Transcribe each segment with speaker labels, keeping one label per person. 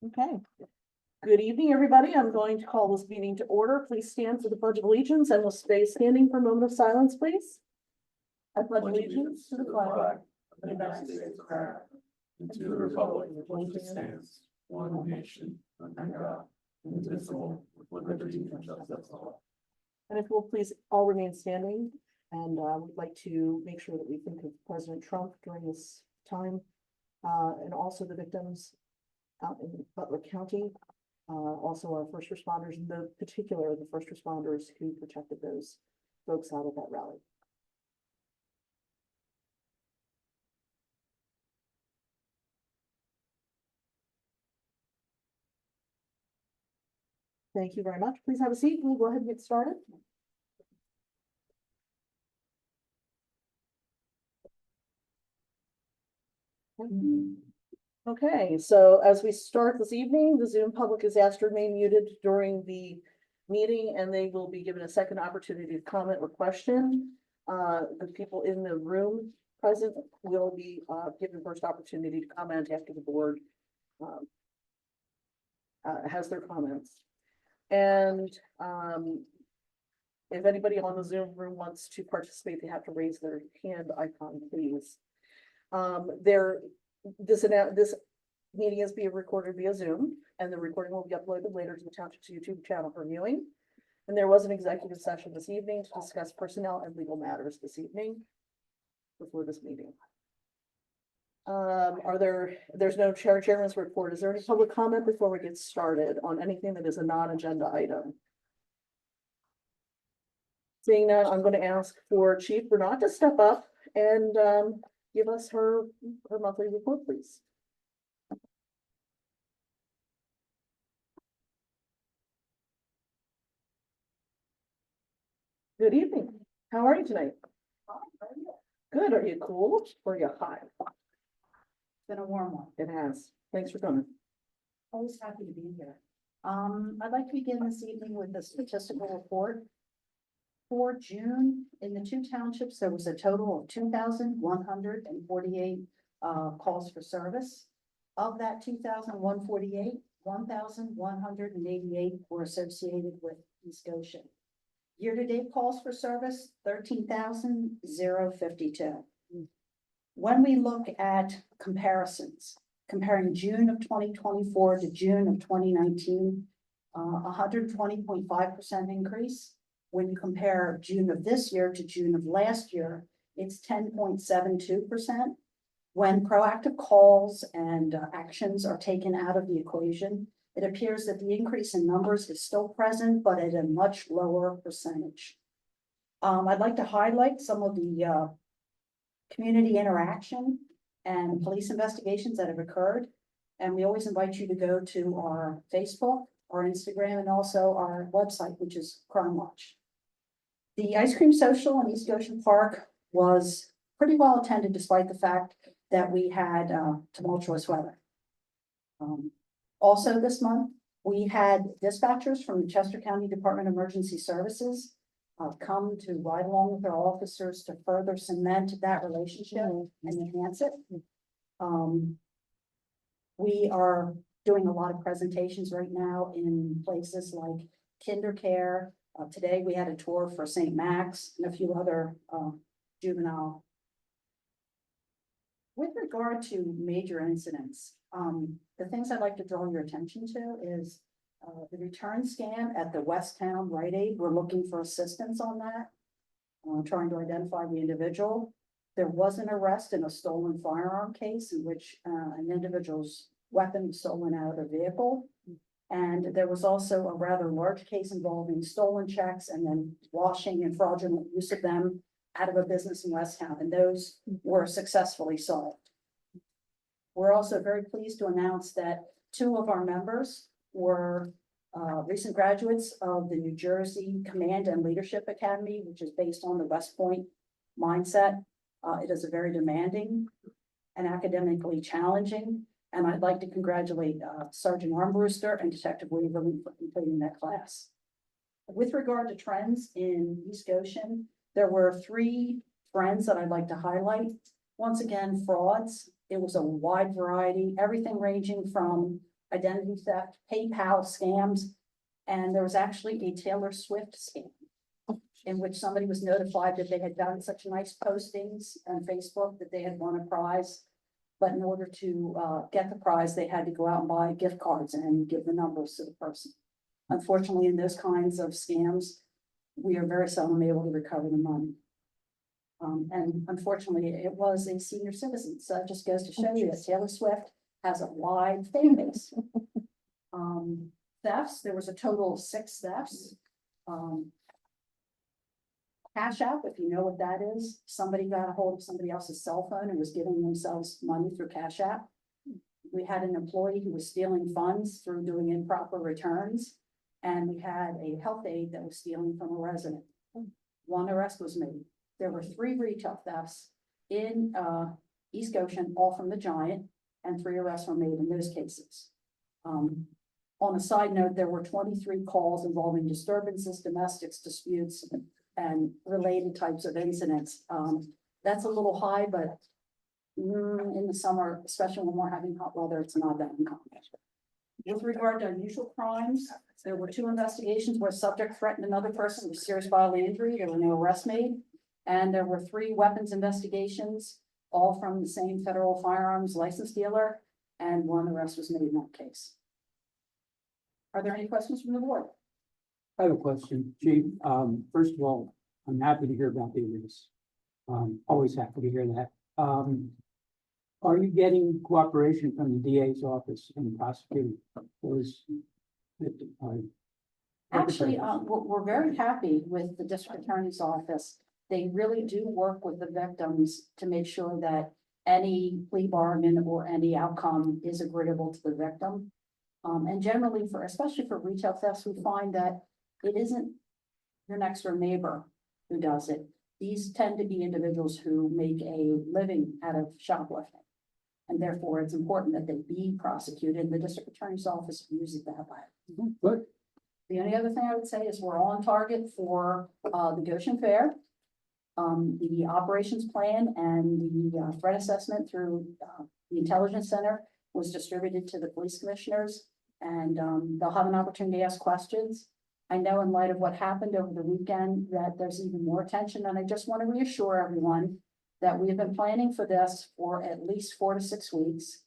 Speaker 1: Okay. Good evening, everybody. I'm going to call this meeting to order. Please stand for the Pledge of Allegiance and we'll stay standing for a moment of silence, please. I pledge allegiance to the flag of the United States of America and to the republic for which it stands, one nation, under God, indivisible, with liberty and justice for all. And if we'll please all remain standing, and we'd like to make sure that we think of President Trump during this time, and also the victims out in Butler County. Also our first responders, in the particular, the first responders who protected those folks out at that rally. Thank you very much. Please have a seat. We'll go ahead and get started. Okay, so as we start this evening, the Zoom public is asked to remain muted during the meeting, and they will be given a second opportunity to comment or question. The people in the room present will be given first opportunity to comment after the board has their comments. And if anybody on the Zoom room wants to participate, they have to raise their hand icon, please. This meeting is being recorded via Zoom, and the recording will be uploaded later to the Township's YouTube channel for viewing. And there was an executive session this evening to discuss personnel and legal matters this evening before this meeting. There's no chairman's report. Is there any public comment before we get started on anything that is a non-agenda item? Seeing that, I'm going to ask for Chief Bernard to step up and give us her monthly report, please. Good evening. How are you tonight? Good. Are you cool or are you hot?
Speaker 2: It's been a warm one.
Speaker 1: It has. Thanks for coming.
Speaker 2: Always happy to be here. I'd like to begin this evening with the statistical report. For June, in the two townships, there was a total of 2,148 calls for service. Of that 2,148, 1,188 were associated with East Goshen. Year-to-date calls for service, 13,052. When we look at comparisons, comparing June of 2024 to June of 2019, 120.5% increase. When you compare June of this year to June of last year, it's 10.72%. When proactive calls and actions are taken out of the equation, it appears that the increase in numbers is still present, but at a much lower percentage. I'd like to highlight some of the community interaction and police investigations that have occurred. And we always invite you to go to our Facebook, our Instagram, and also our website, which is Crime Watch. The ice cream social in East Goshen Park was pretty well attended, despite the fact that we had tumultuous weather. Also this month, we had dispatchers from the Chester County Department of Emergency Services come to ride along with their officers to further cement that relationship and enhance it. We are doing a lot of presentations right now in places like Kinder Care. Today we had a tour for St. Max and a few other juvenile. With regard to major incidents, the things I'd like to draw your attention to is the return scam at the Westtown Rite Aid. We're looking for assistance on that, trying to identify the individual. There was an arrest in a stolen firearm case in which an individual's weapon was stolen out of their vehicle. And there was also a rather large case involving stolen checks and then washing and fraudulent use of them out of a business in Westtown, and those were successfully solved. We're also very pleased to announce that 2 of our members were recent graduates of the New Jersey Command and Leadership Academy, which is based on the West Point mindset. It is a very demanding and academically challenging, and I'd like to congratulate Sergeant Armbruster and Detective Waverly for completing that class. With regard to trends in East Goshen, there were 3 trends that I'd like to highlight. Once again, frauds. It was a wide variety, everything ranging from identity theft, PayPal scams, and there was actually a Taylor Swift scam in which somebody was notified that they had done such nice postings on Facebook that they had won a prize. But in order to get the prize, they had to go out and buy gift cards and give the numbers to the person. Unfortunately, in those kinds of scams, we are very seldom able to recover the money. And unfortunately, it was a senior citizen, so it just goes to show you that Taylor Swift has a wide fan base. Thefts, there was a total of 6 thefts. Cash App, if you know what that is, somebody got a hold of somebody else's cell phone and was giving themselves money through Cash App. We had an employee who was stealing funds through doing improper returns, and we had a health aide that was stealing from a resident. 1 arrest was made. There were 3 retail thefts in East Goshen, all from the Giant, and 3 arrests were made in those cases. On a side note, there were 23 calls involving disturbances, domestics, disputes, and related types of incidents. That's a little high, but in the summer, especially when we're having hot weather, it's not that uncommon. With regard to unusual crimes, there were 2 investigations where a subject threatened another person with serious bodily injury. There were no arrests made. And there were 3 weapons investigations, all from the same federal firearms license dealer, and 1 arrest was made in that case. Are there any questions from the board?
Speaker 3: I have a question, Chief. First of all, I'm happy to hear about the arrests. Always happy to hear that. Are you getting cooperation from the DA's office in prosecuting those?
Speaker 2: Actually, we're very happy with the district attorney's office. They really do work with the victims to make sure that any plea bargain or any outcome is agreeable to the victim. And generally especially for retail thefts, we find that it isn't your next door neighbor who does it. These tend to be individuals who make a living out of shoplifting. And therefore, it's important that they be prosecuted. The district attorney's office views it that way.
Speaker 3: Good.
Speaker 2: The only other thing I would say is we're on target for the Goshen Fair. The operations plan and the threat assessment through the intelligence center was distributed to the police commissioners, and they'll have an opportunity to ask questions. I know in light of what happened over the weekend that there's even more attention, and I just want to reassure everyone that we have been planning for this for at least 4 to 6 weeks,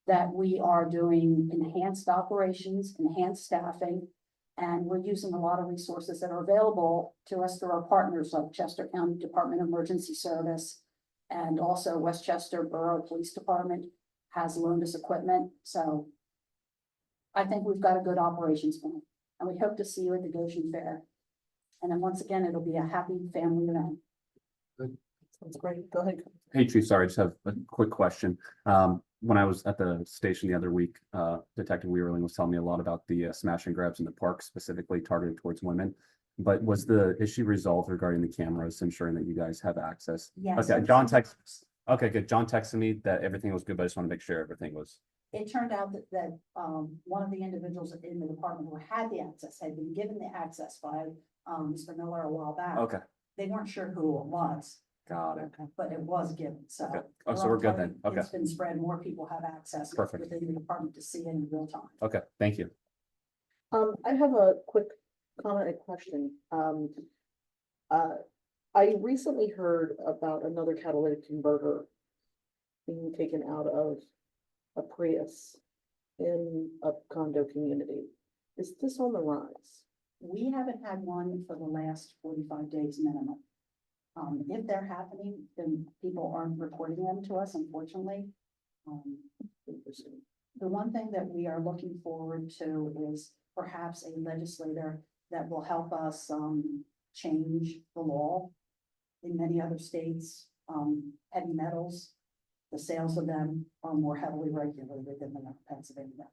Speaker 2: that we are doing enhanced operations, enhanced staffing, and we're using a lot of resources that are available to us through our partners like Chester County Department of Emergency Service, and also Westchester Borough Police Department has loaned us equipment. So I think we've got a good operations plan, and we hope to see you at the Goshen Fair. And then once again, it'll be a happy family event.
Speaker 1: That's great. Go ahead.
Speaker 4: Hey, Chief, sorry, I just have a quick question. When I was at the station the other week, Detective Weirling was telling me a lot about the smash and grabs in the park, specifically targeted towards women. But was the issue resolved regarding the cameras, ensuring that you guys have access?
Speaker 2: Yes.
Speaker 4: Okay, okay, good. John texted me that everything was good, but I just want to make sure everything was.
Speaker 2: It turned out that one of the individuals in the department who had the access had been given the access by Mr. Miller a while back.
Speaker 4: Okay,
Speaker 2: They weren't sure who it was,
Speaker 4: got it.
Speaker 2: but it was given, so.
Speaker 4: Okay. Oh, so we're good then. Okay,
Speaker 2: It's been spread, more people have access
Speaker 4: Perfect.
Speaker 2: within the department to see it in real time.
Speaker 4: okay, thank you.
Speaker 1: I have a quick comment and question. I recently heard about another catalytic converter being taken out of a Prius in a condo community. Is this on the rise?
Speaker 2: We haven't had one for the last 45 days minimum. If they're happening, then people aren't reporting them to us, unfortunately. The one thing that we are looking forward to is perhaps a legislator that will help us change the law. In many other states, heavy metals, the sales of them are more heavily regulated than in Pennsylvania.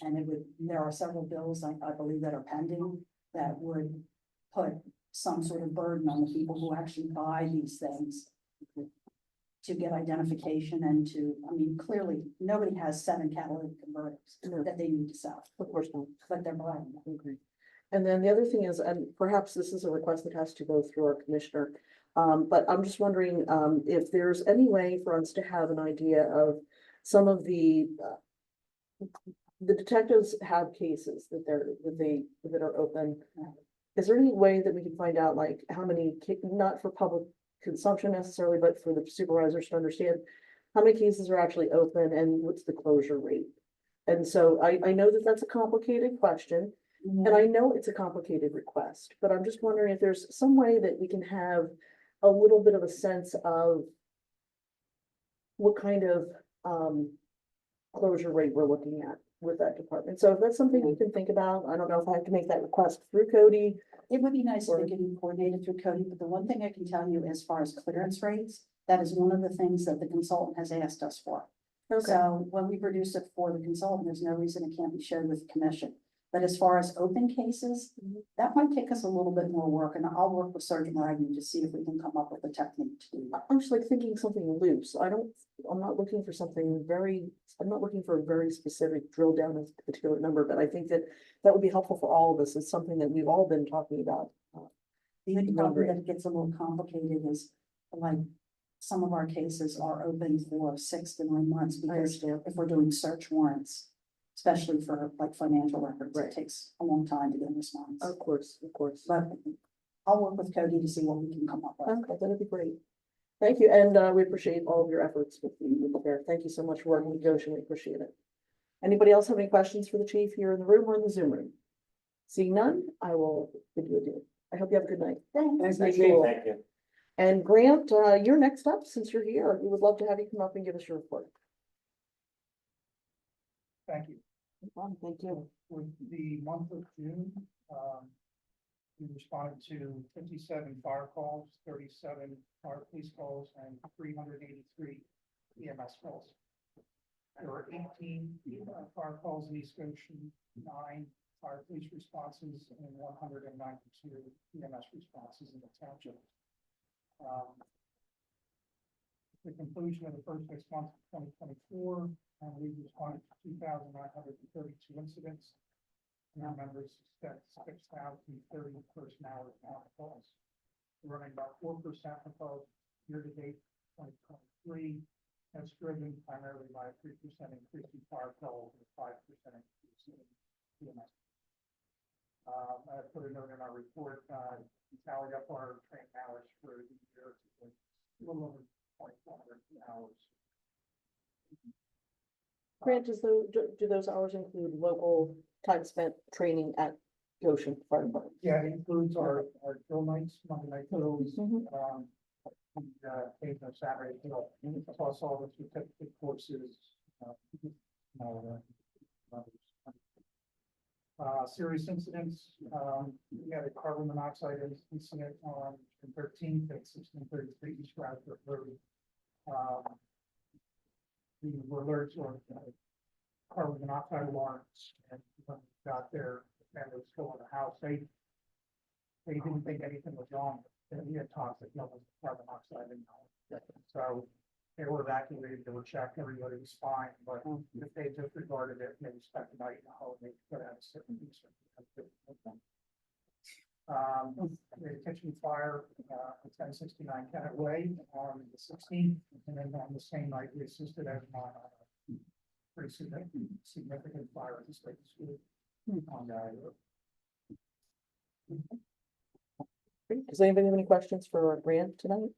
Speaker 2: And there are several bills, I believe, that are pending that would put some sort of burden on the people who actually buy these things to get identification and clearly, nobody has 7 catalytic converters that they need to sell.
Speaker 1: Of course not.
Speaker 2: But they're buying them.
Speaker 1: I agree. And then the other thing is, and perhaps this is a request that has to go through our commissioner, but I'm just wondering if there's any way for us to have an idea of some of the the detectives have cases that are open. Is there any way that we can find out like how many, not for public consumption necessarily, but for the supervisors to understand how many cases are actually open and what's the closure rate? And so I know that that's a complicated question, and I know it's a complicated request, but I'm just wondering if there's some way that we can have a little bit of a sense of what kind of closure rate we're looking at with that department. So if that's something we can think about, I don't know if I have to make that request through Cody.
Speaker 2: It would be nice if
Speaker 1: Or-
Speaker 2: it could be coordinated through Cody, but the one thing I can tell you as far as clearance rates, that is one of the things that the consultant has asked us for.
Speaker 1: Okay,
Speaker 2: So when we produce it for the consultant, there's no reason it can't be shared with the commission. But as far as open cases, that might take us a little bit more work, and I'll work with Sergeant Ragnar to see if we can come up with a technique to do that.
Speaker 1: I'm just like thinking something loose. I'm not looking for something I'm not looking for a very specific drill down a particular number, but I think that that would be helpful for all of us. It's something that we've all been talking about.
Speaker 2: The only problem that gets a little complicated is like some of our cases are open for 6 to 9 months because if we're doing search warrants, especially for like financial records,
Speaker 1: Right.
Speaker 2: it takes a long time to get a response.
Speaker 1: Of course.
Speaker 2: But I'll work with Cody to see what we can come up with.
Speaker 1: Okay, that'd be great. Thank you, and we appreciate all of your efforts with the fair. Thank you so much for working with Goshen. We appreciate it. Anybody else have any questions for the chief here in the room or in the Zoom room? Seeing none, I will bid you adieu. I hope you have a good night.
Speaker 2: Thanks.
Speaker 1: Thank you.
Speaker 5: Thank you.
Speaker 1: And Grant, you're next up since you're here. We would love to have you come up and give us your report.
Speaker 6: Thank you.
Speaker 1: Thank you.
Speaker 6: For the month of June, we responded to 57 fire calls, 37 fire police calls, and 383 EMS calls. There were 18 fire calls in East Goshen, 9 fire police responses, and 192 EMS responses in the township. The conclusion of the first 6 months of 2024, we responded to 2,932 incidents. And our members spent 6,030 personnel calls. We're running about 4% above year-to-date 2023. That's driven primarily by a 3% increase in fire calls and a 5% increase in EMS. I put a note in our report, tallied up our training hours for the year to a little over 2,400 hours.
Speaker 1: Grant, do those hours include local time spent training at Goshen Fire Department?
Speaker 6: Yeah, it includes our drill nights, Monday night drills,
Speaker 1: Mhm.
Speaker 6: Eight on Saturday, plus all the certificate courses. Serious incidents, we had a carbon monoxide incident on 13th at 1633 East Radford Road. We were alerted to carbon monoxide alarms, and when we got there, the family was still in the house. They didn't think anything was wrong. We had toxic levels of carbon monoxide in the house. So they were evacuated, they were checked, everybody was fine, but if they disregarded it, maybe spent the night in the home, they could have a certain reason. The kitchen fire, at 1069 Kennett Way on the 16th, and then on the same night, we assisted as on a pretty significant fire at the state school on that.
Speaker 1: Does anybody have any questions for Grant tonight?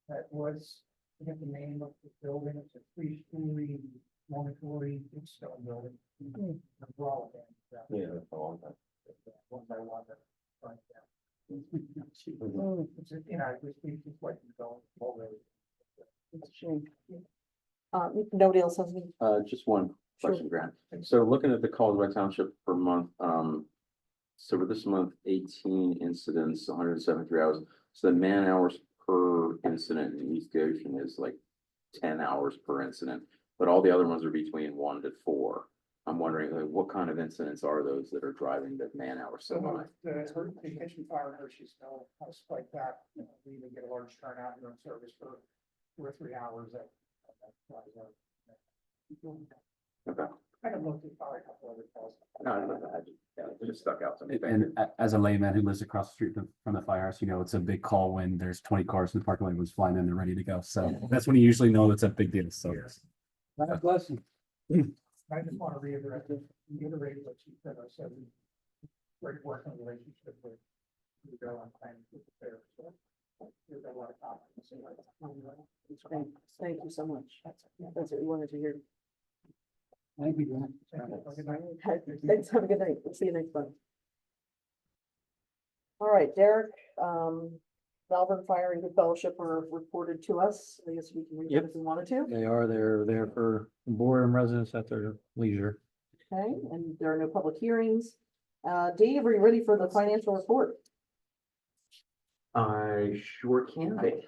Speaker 6: That was, I forget the name of the building, it's a 3-story, dormitory, big stone building. We're all again.
Speaker 5: Yeah, that's a long time.
Speaker 6: One by one, right there. It's,
Speaker 1: Mm,
Speaker 6: you know, it's like you go already.
Speaker 1: it's a shame. Nobody else has any?
Speaker 5: Just one
Speaker 1: Sure.
Speaker 5: question, Grant. So looking at the calls by township per month, so for this month, 18 incidents, 173 hours. So the man hours per incident in East Goshen is like 10 hours per incident, but all the other ones are between 1 to 4. I'm wondering, like, what kind of incidents are those that are driving the man hours so high?
Speaker 6: The kitchen fire in Hersheyville, like that, we even get a large turnout during service for 2 or 3 hours at.
Speaker 5: Okay.
Speaker 6: I can look at probably a couple other calls.
Speaker 5: It just stuck out to me.
Speaker 4: And as a layman who lives across the street from the firehouse, it's a big call when there's 20 cars in the parking lot, was flying in, they're ready to go. So that's when you usually know it's a big deal. So
Speaker 3: God bless him.
Speaker 6: I just want to reiterate what you said. I said, great working relationship with Bill and planning with the fair. So there's a lot of confidence in that.
Speaker 1: Thank you so much. That's what we wanted to hear.
Speaker 3: Thank you, John.
Speaker 1: Thanks, have a good night. We'll see you next month. All right, Derek, Malvern Fire and Good Fellowship were reported to us. I guess we can read
Speaker 7: Yep.
Speaker 1: them if we wanted to.
Speaker 7: They're there for the board and residents at their leisure.
Speaker 1: Okay, and there are no public hearings. Dave, are you ready for the financial report?
Speaker 5: I sure can be.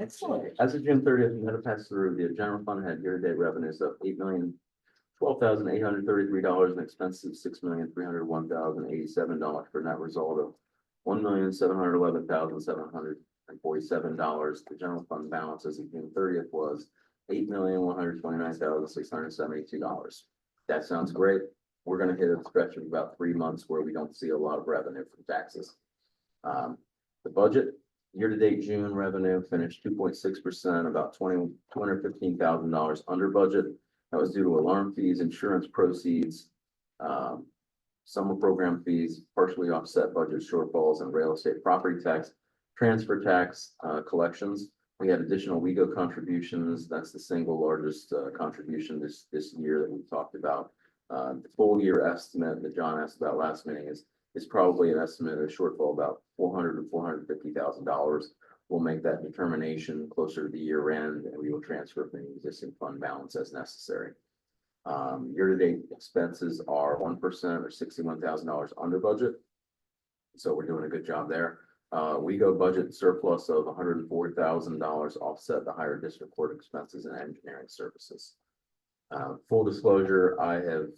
Speaker 1: Excellent.
Speaker 5: As of June 30th, we had to pass through, the general fund had year-to-date revenues of $8,012,833 and expenses of $6,301,087 for a net result of $1,711,747. The general fund balance as of June 30th was $8,129,672. That sounds great. We're gonna hit a stretch of about 3 months where we don't see a lot of revenue from taxes. The budget, year-to-date June revenue finished 2.6%, about $215,000 under budget. That was due to alarm fees, insurance proceeds, summer program fees, partially offset budget shortfalls and real estate property tax, transfer tax, collections. We had additional WEGO contributions. That's the single largest contribution this year that we talked about. The full year estimate that John asked about last meeting is probably an estimate of shortfall about $400,000 to $450,000. We'll make that determination closer to the year end, and we will transfer from the existing fund balance as necessary. Year-to-date expenses are 1% or $61,000 under budget. So we're doing a good job there. We go budget surplus of $104,000 offset the higher district court expenses and engineering services. Full disclosure, I have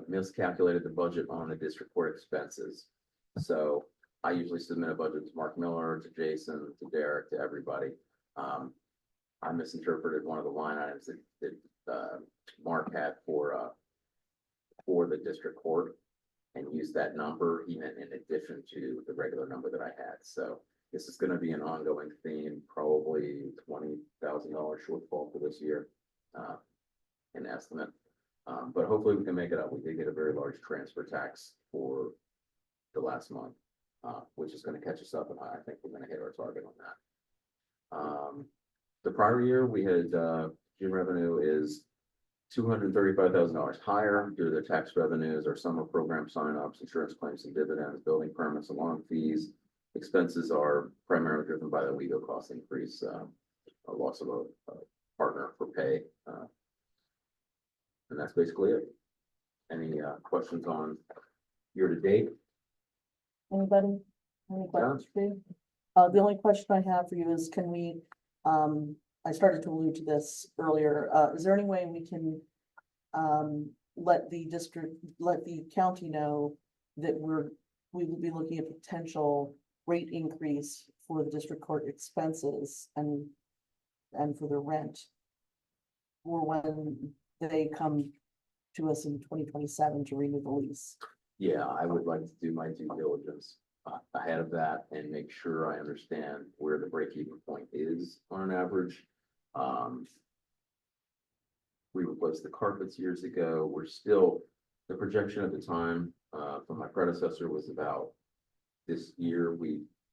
Speaker 5: miscalculated the budget on the district court expenses. So I usually submit a budget to Mark Miller, to Jason, to Derek, to everybody. I misinterpreted one of the line items that Mark had for the district court and used that number. He meant in addition to the regular number that I had. So this is going to be an ongoing theme, probably $20,000 shortfall for this year, an estimate. But hopefully we can make it up. We did get a very large transfer tax for the last month, which is going to catch us up, and I think we're going to hit our target on that. The prior year, we had June revenue is $235,000 higher due to the tax revenues, our summer program signups, insurance claims and dividends, building permits, alarm fees. Expenses are primarily driven by the legal cost increase, a loss of a partner for pay. And that's basically it. Any questions on year to date?
Speaker 1: Anybody? Any questions for you? The only question I have for you is, can we, I started to allude to this earlier, is there any way we can let the county know that we will be looking at potential rate increase for the district court expenses and for the rent, or when they come to us in 2027 to renew the lease?
Speaker 5: Yeah, I would like to do my due diligence ahead of that and make sure I understand where the break-even point is on an average. We replaced the carpets years ago. We're still, the projection at the time from my predecessor was about this year,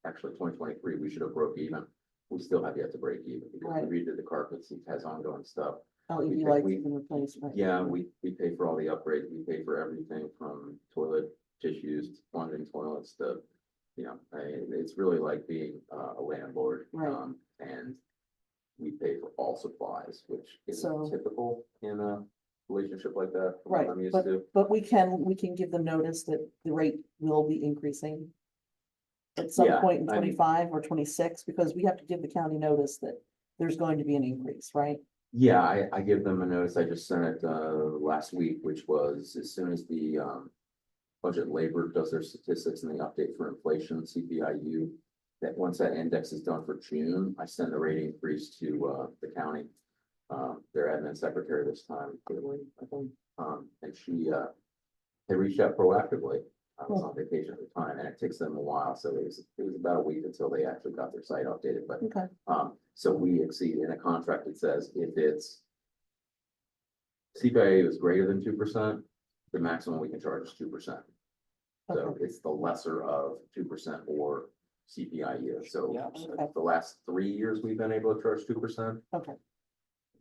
Speaker 5: actually 2023, we should have broke even. We still have yet to break even because
Speaker 1: Right.
Speaker 5: we redid the carpets. It has ongoing stuff.
Speaker 1: LED lights have been replaced, right?
Speaker 5: Yeah, we pay for all the upgrades. We pay for everything from toilet tissues, to plunging toilets to, it's really like being a landlord.
Speaker 1: Right.
Speaker 5: And we pay for all supplies, which is
Speaker 1: So-
Speaker 5: typical in a relationship like that. from what
Speaker 1: Right,
Speaker 5: I'm used
Speaker 1: but,
Speaker 5: to.
Speaker 1: but we can give them notice that the rate will be increasing at some
Speaker 5: Yeah,
Speaker 1: point in
Speaker 5: I mean-
Speaker 1: 25 or 26, because we have to give the county notice that there's going to be an increase, right?
Speaker 5: Yeah, I give them a notice. I just sent it last week, which was as soon as the budget labor does their statistics and the update for inflation, CPIU, that once that index is done for June, I send a rate increase to the county. Their admin secretary this time, Caitlin, I think, and they reached out proactively. I was on vacation at the time, and it takes them a while, so it was about a week until they actually got their site updated, but
Speaker 1: Okay,
Speaker 5: so we exceed in a contract that says if it's CPIA is greater than 2%, the maximum we can charge is 2%. So
Speaker 1: Okay.
Speaker 5: it's the lesser of 2% or CPIU. So
Speaker 1: Yeah, okay.
Speaker 5: the last 3 years we've been able to charge 2%.
Speaker 1: Okay,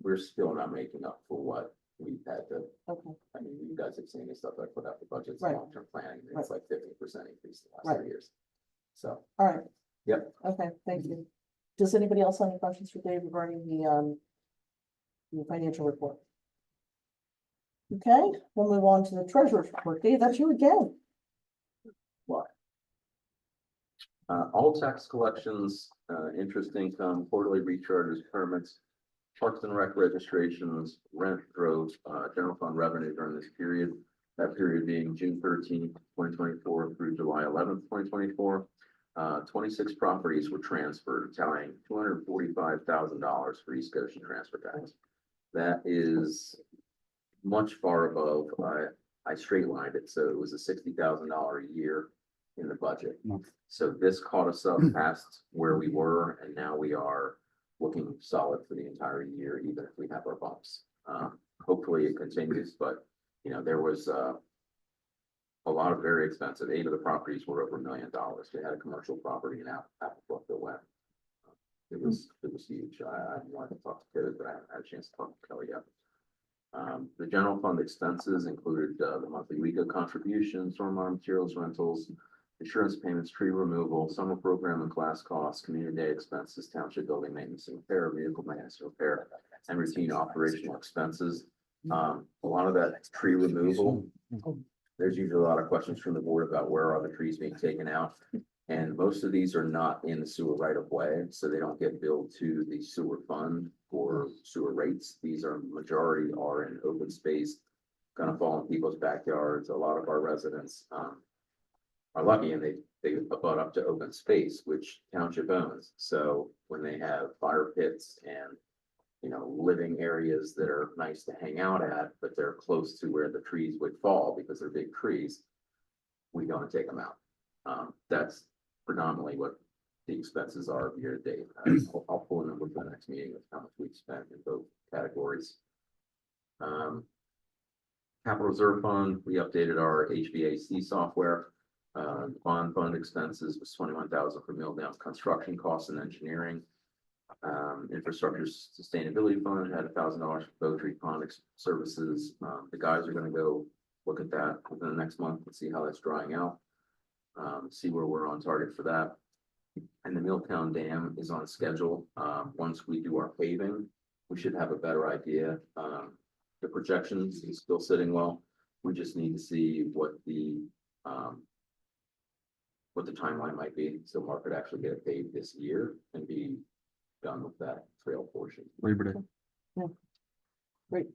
Speaker 5: We're still not making up for what we've had to,
Speaker 1: okay,
Speaker 5: I mean, you guys have seen the stuff I put out the budgets,
Speaker 1: Right.
Speaker 5: long-term planning, and
Speaker 1: Right.
Speaker 5: it's like 50% increase the last
Speaker 1: Right.
Speaker 5: 3 years. So,
Speaker 1: all right.
Speaker 5: Yep.
Speaker 1: Okay, thank you. Does anybody else have any questions for Dave regarding the financial report? Okay, we'll move on to the treasurer's report. Dave, that's you again.
Speaker 5: all tax collections, interest income, quarterly recharges, permits, Parks and Rec registrations, rent drove, general fund revenue during this period. That period being June 13th, 2024 through July 11th, 2024. 26 properties were transferred, tallying $245,000 for East Goshen transfer tax. That is much far above, I straight lined it, so it was a $60,000 a year in the budget. So this caught us up past where we were, and now we are looking solid for the entire year, even if we have our bumps. Hopefully it continues, but you know, there was a lot of very expensive. 8 of the properties were over $1 million. We had a commercial property in Applebrook that went. It was huge. I wanted to talk to Kelly, but I haven't had a chance to talk to Kelly yet. The general fund expenses included the monthly WECA contributions, stormwater materials rentals, insurance payments, tree removal, summer program and class costs, community day expenses, township building maintenance and repair, vehicle maintenance and repair, and routine operational expenses. A lot of that tree removal, there's usually a lot of questions from the board about where are the trees being taken out. And most of these are not in the sewer right of way, so they don't get billed to the sewer fund for sewer rates. These are majority are in open space, gonna fall in people's backyards. A lot of our residents are lucky and they abut up to open space, which township owns. So when they have fire pits and, you know, living areas that are nice to hang out at, but they're close to where the trees would fall because they're big trees, we go and take them out. That's predominantly what the expenses are year to date. I'll pull a number for the next meeting of how much we've spent in both categories. Capital Reserve Fund, we updated our HVAC software. Bond fund expenses was $21,000 for mill down construction costs and engineering. Infrastructure Sustainability Fund had $1,000 for bow tree pond services. The guys are gonna go look at that within the next month and see how that's drying out. See where we're on target for that. And the Milltown Dam is on schedule. Once we do our paving, we should have a better idea. The projections is still sitting well. We just need to see what the timeline might be, so Mark could actually get it paved this year and be done with that trail portion.
Speaker 4: Labor Day.
Speaker 1: Great.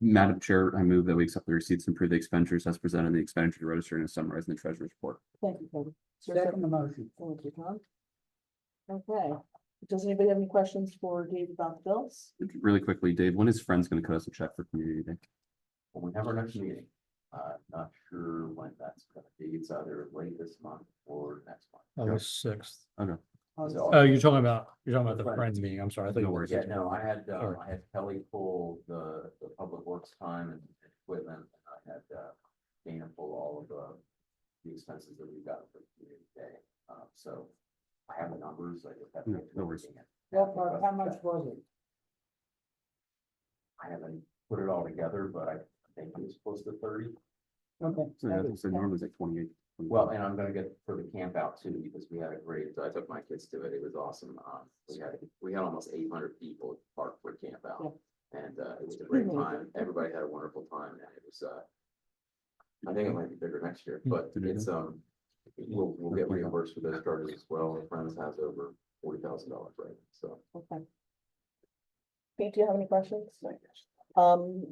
Speaker 4: Madam Chair, I move that we accept the receipts and approve the expenditures as presented in the expenditure register and as summarized in the treasurer's report.
Speaker 1: Thank you, Kevin. Is there a
Speaker 3: Second the motion.
Speaker 1: Thank you, Tom. Okay, does anybody have any questions for Dave about the bills?
Speaker 4: Really quickly, Dave, when is Friends going to cut us a check for community day?
Speaker 5: When we have our next meeting, not sure when that's gonna be. It's either late this month or next month.
Speaker 7: August 6th.
Speaker 4: Okay.
Speaker 5: So-
Speaker 7: Oh, you're talking about the
Speaker 5: Friends.
Speaker 7: Friends meeting. I'm sorry. I thought
Speaker 4: No
Speaker 7: you
Speaker 4: worries.
Speaker 7: were.
Speaker 5: Yeah, no, I had
Speaker 7: Sorry.
Speaker 5: Kelly pull the public works time and equipment, and I had Dana pull all of the expenses that we got for community day. So I have the numbers, I just have.
Speaker 4: No, no worries.
Speaker 3: How much was it?
Speaker 5: I haven't put it all together, but I think it was close to 30.
Speaker 3: Okay.
Speaker 4: So I think so normally it's like 28.
Speaker 5: Well, and I'm gonna get for the camp out too, because we had a great, I took my kids to it, it was awesome. We had almost 800 people at the park for camp out. And it was a great time, everybody had a wonderful time, and it was, I think it might be bigger next year, but it's, we'll get reimbursed for those charges as well. Friends has over $40,000, right, so.
Speaker 1: Okay. Pete, do you have any questions?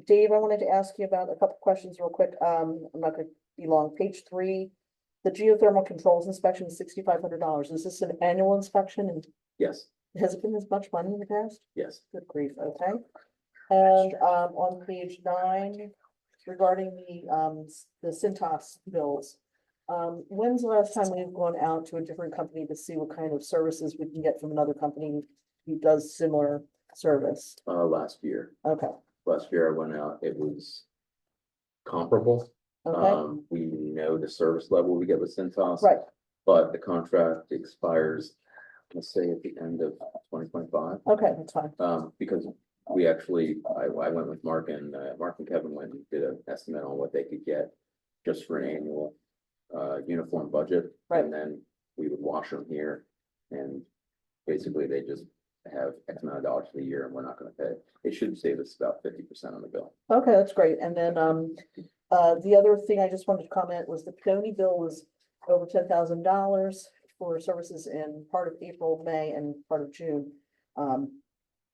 Speaker 1: Dave, I wanted to ask you about a couple questions real quick. I'm not gonna be long. Page 3, the geothermal controls inspection is $6,500. Is this an annual inspection and
Speaker 5: Yes,
Speaker 1: has it been this much money in the past?
Speaker 5: yes.
Speaker 1: Good grief, okay. And on page 9, regarding the Cintas bills. When's the last time we've gone out to a different company to see what kind of services we can get from another company who does similar service?
Speaker 5: Last year.
Speaker 1: Okay,
Speaker 5: last year I went out, it was comparable.
Speaker 1: Okay,
Speaker 5: We know the service level we get with Cintas.
Speaker 1: right,
Speaker 5: But the contract expires, let's say at the end of 2025.
Speaker 1: okay, that's fine.
Speaker 5: Because we actually, I went with Mark and Kevin went and did an estimate on what they could get just for an annual uniform budget.
Speaker 1: Right.
Speaker 5: And then we would wash them here and basically they just have X amount of dollars for the year and we're not gonna pay. It should save us about 50% on the bill.
Speaker 1: Okay, that's great. And then, the other thing I just wanted to comment was the Peony bill was over $10,000 for services in part of April, May, and part of June.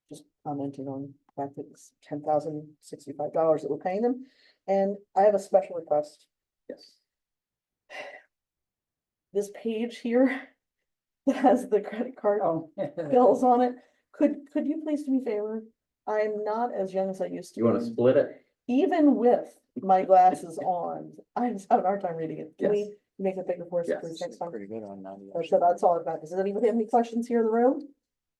Speaker 1: Just commenting on the fact that it's $10,065 that we're paying them. And I have a special request.
Speaker 5: Yes.
Speaker 1: This page here that has the credit card
Speaker 3: Oh.
Speaker 1: bills on it, could you please do me a favor? I'm not as young as I used to
Speaker 5: You wanna
Speaker 1: be.
Speaker 5: split it?
Speaker 1: Even with my glasses on, I just have a hard time reading it. Can
Speaker 5: Yes.
Speaker 1: we make it bigger for us
Speaker 5: Yes.
Speaker 1: please, next time?
Speaker 7: Pretty good on 90.
Speaker 1: So that's all I've got. Does anybody have any questions here in the room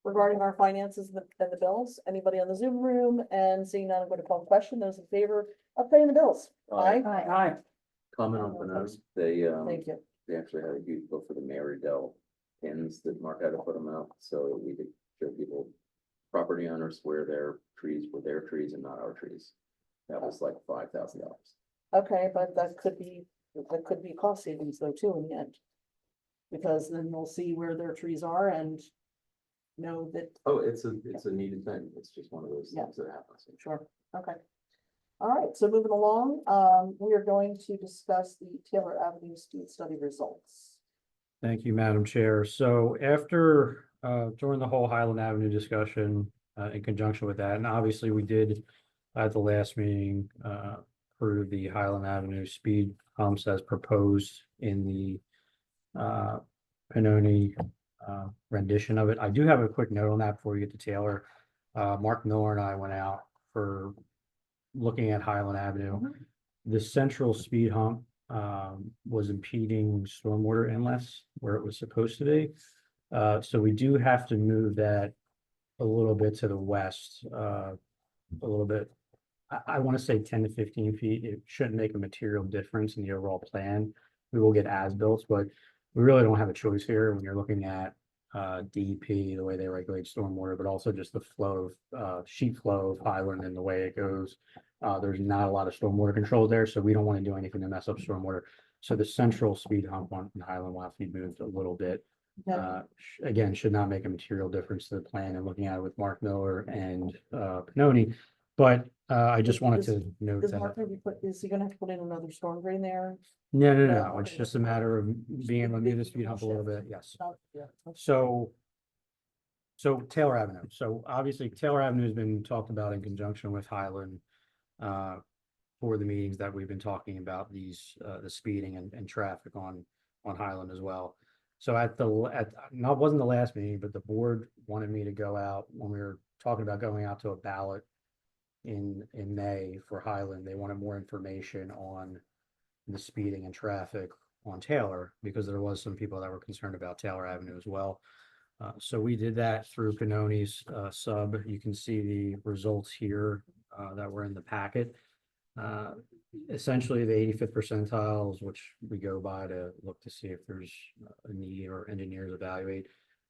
Speaker 1: regarding our finances and the bills? Anybody on the Zoom room? And seeing none, I'm going to call the question. Those in favor of paying the bills? Aye.
Speaker 3: Aye.
Speaker 5: Comment on Pinot, they,
Speaker 1: Thank you.
Speaker 5: they actually had a huge bill for the Mary Dell pins that Mark had to put them out, so we could show people, property owners where their trees were their trees and not our trees. That was like $5,000.
Speaker 1: Okay, but that could be cost savings though too in the end. Because then they'll see where their trees are and know that,
Speaker 5: Oh, it's a needed thing, it's just one of those
Speaker 1: Yeah.
Speaker 5: things that happens.
Speaker 1: sure, okay. All right, so moving along, we are going to discuss the Taylor Avenue speed study results.
Speaker 7: Thank you, Madam Chair. So after, during the whole Highland Avenue discussion, in conjunction with that, and obviously we did at the last meeting, approve the Highland Avenue speed humps as proposed in the, Pinoni, rendition of it. I do have a quick note on that before we get to Taylor. Mark Miller and I went out for looking at Highland Avenue. The central speed hump was impeding stormwater inlets where it was supposed to be. So we do have to move that a little bit to the west, a little bit. I want to say 10 to 15 feet. It shouldn't make a material difference in the overall plan. We will get as-built, but we really don't have a choice here when you're looking at DEP, the way they regulate stormwater, but also just the flow of sheet flow of Highland and the way it goes. There's not a lot of stormwater control there, so we don't want to do anything to mess up stormwater. So the central speed hump on Highland will have to be moved a little bit.
Speaker 1: Okay.
Speaker 7: Again, should not make a material difference to the plan and looking at it with Mark Miller and Pinoni. But I just wanted to note
Speaker 1: Does
Speaker 7: that.
Speaker 1: Mark maybe is he gonna have to put in another storm drain there?
Speaker 7: No, no,
Speaker 1: No,
Speaker 7: no, it's
Speaker 1: okay.
Speaker 7: just a matter of being able to move the speed hump a little bit, yes.
Speaker 1: Yeah.
Speaker 7: So Taylor Avenue. So obviously Taylor Avenue has been talked about in conjunction with Highland for the meetings that we've been talking about these the speeding and traffic on Highland as well. So not wasn't the last meeting, but the board wanted me to go out when we were talking about going out to a ballot in May for Highland. They wanted more information on the speeding and traffic on Taylor because there was some people that were concerned about Taylor Avenue as well. So we did that through Pinoni's sub. You can see the results here that were in the packet. Essentially the 85th percentiles, which we go by to look to see if there's a need or engineers evaluate,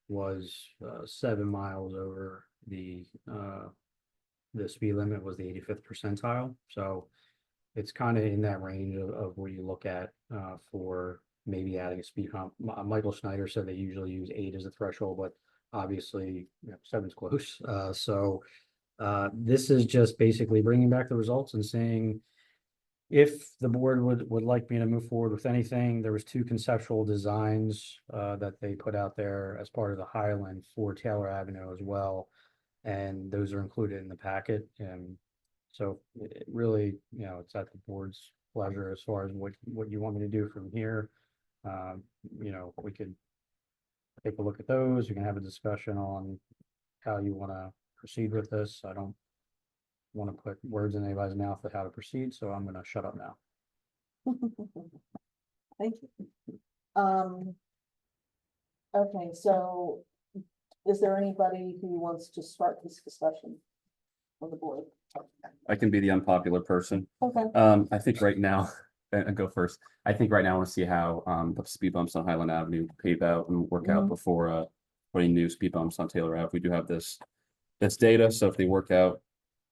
Speaker 7: was 7 miles over the speed limit was the 85th percentile. So it's kind of in that range of where you look at for maybe adding a speed hump. Michael Schneider said they usually use 8 as a threshold, but obviously 7's close. So this is just basically bringing back the results and saying, if the board would like me to move forward with anything, there was 2 conceptual designs that they put out there as part of the Highland for Taylor Avenue as well. And those are included in the packet. And so it really, it's at the board's pleasure as far as what you want me to do from here. We could take a look at those. We can have a discussion on how you want to proceed with this. I don't want to put words in anybody's mouth of how to proceed, so I'm going to shut up now.
Speaker 1: Thank you. Okay, so is there anybody who wants to start this discussion on the board?
Speaker 4: I can be the unpopular person.
Speaker 1: Okay.
Speaker 4: I think right now, and go first. I think right now I want to see how the speed bumps on Highland Avenue pave out and work out before putting new speed bumps on Taylor Ave. We do have this data, so if they work out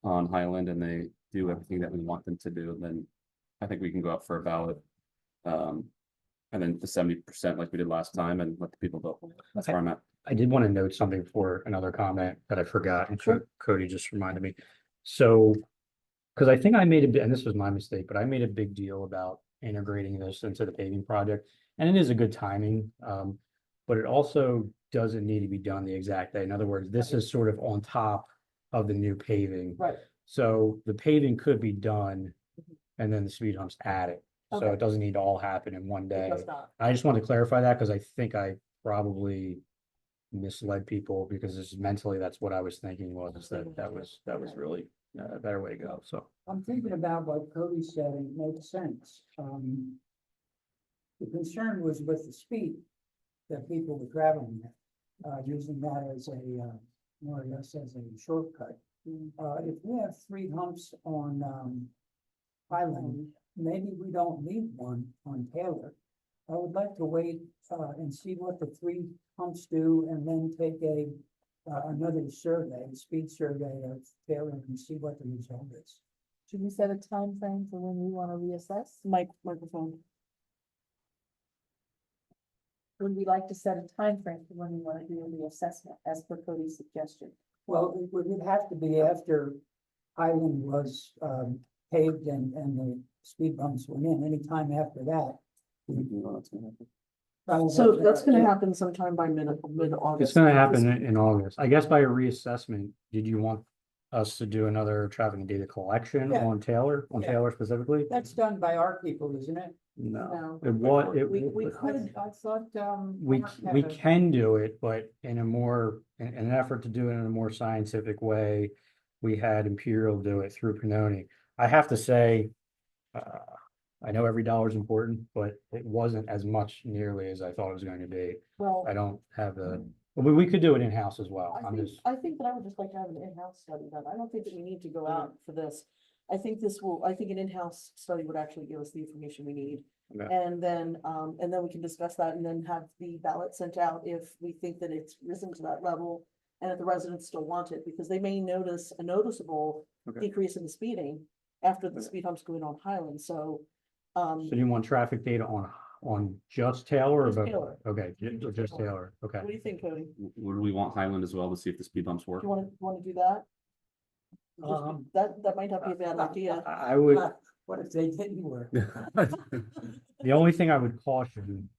Speaker 4: on Highland and they do everything that we want them to do, then I think we can go up for a ballot. And then the 70% like we did last time and let the people vote. That's where I'm at.
Speaker 7: I did want to note something for another comment that I forgot, and
Speaker 1: Sure.
Speaker 7: Cody just reminded me. So, because I think I made a bit, and this was my mistake, but I made a big deal about integrating this into the paving project, and it is a good timing. But it also doesn't need to be done the exact day. In other words, this is sort of on top of the new paving.
Speaker 1: Right.
Speaker 7: So the paving could be done and then the speed humps added. So
Speaker 1: Okay.
Speaker 7: it doesn't need to all happen in one
Speaker 1: It
Speaker 7: day.
Speaker 1: does not.
Speaker 7: I just wanted to clarify that because I think I probably misled people because this mentally, that's what I was thinking was that was really a better way to go. So
Speaker 3: I'm thinking about what Cody said and it makes sense. The concern was with the speed that people were traveling at, using that as a, more or less as a shortcut. If we have 3 humps on, Highland, maybe we don't need one on Taylor. I would like to wait, and see what the 3 humps do and then take another survey, a speed survey of Taylor and see what the result is.
Speaker 1: Should we set a time frame for when we want to reassess? Microphone.
Speaker 2: Would we like to set a time frame for when we want to do the assessment as per Cody's suggestion?
Speaker 3: Well, it would have to be after Highland was, paved and the speed bumps went in, anytime after that.
Speaker 1: So that's gonna happen sometime by mid-August.
Speaker 7: it's gonna happen in August. I guess by a reassessment, did you want us to do another traffic and data collection
Speaker 3: Yeah.
Speaker 7: on Taylor,
Speaker 3: Yeah.
Speaker 7: Taylor specifically?
Speaker 3: That's done by our people, isn't it?
Speaker 7: No,
Speaker 1: No.
Speaker 7: it was,
Speaker 1: We
Speaker 3: I
Speaker 1: could,
Speaker 3: thought,
Speaker 7: we
Speaker 3: Mark had
Speaker 7: we
Speaker 3: a-
Speaker 7: can do it, but in an effort to do it in a more scientific way, we had Imperial do it through Pinoni. I have to say, I know every dollar is important, but it wasn't as much nearly as I thought it was going to be.
Speaker 1: well,
Speaker 7: I don't have we could do it in-house as well. I'm just,
Speaker 1: I think that I would just like to have an in-house study done. I don't think that we need to go out for this. I think an in-house study would actually give us the information we need.
Speaker 7: Okay.
Speaker 1: And then we can discuss that and then have the ballot sent out if we think that it's risen to that level. And if the residents still want it, because they may notice a noticeable
Speaker 7: Okay.
Speaker 1: decrease in the speeding after the speed humps go in on Highland, so.
Speaker 7: so you want traffic data on just Taylor or
Speaker 1: Just
Speaker 7: both?
Speaker 1: Taylor.
Speaker 7: Okay, just Taylor, okay.
Speaker 1: What do you think, Cody?
Speaker 4: Would we want Highland as well to see if the speed bumps work?
Speaker 1: Do you wanna do that? That might not be a bad idea.
Speaker 7: I would,
Speaker 3: What if they didn't work?
Speaker 7: the only thing I would caution.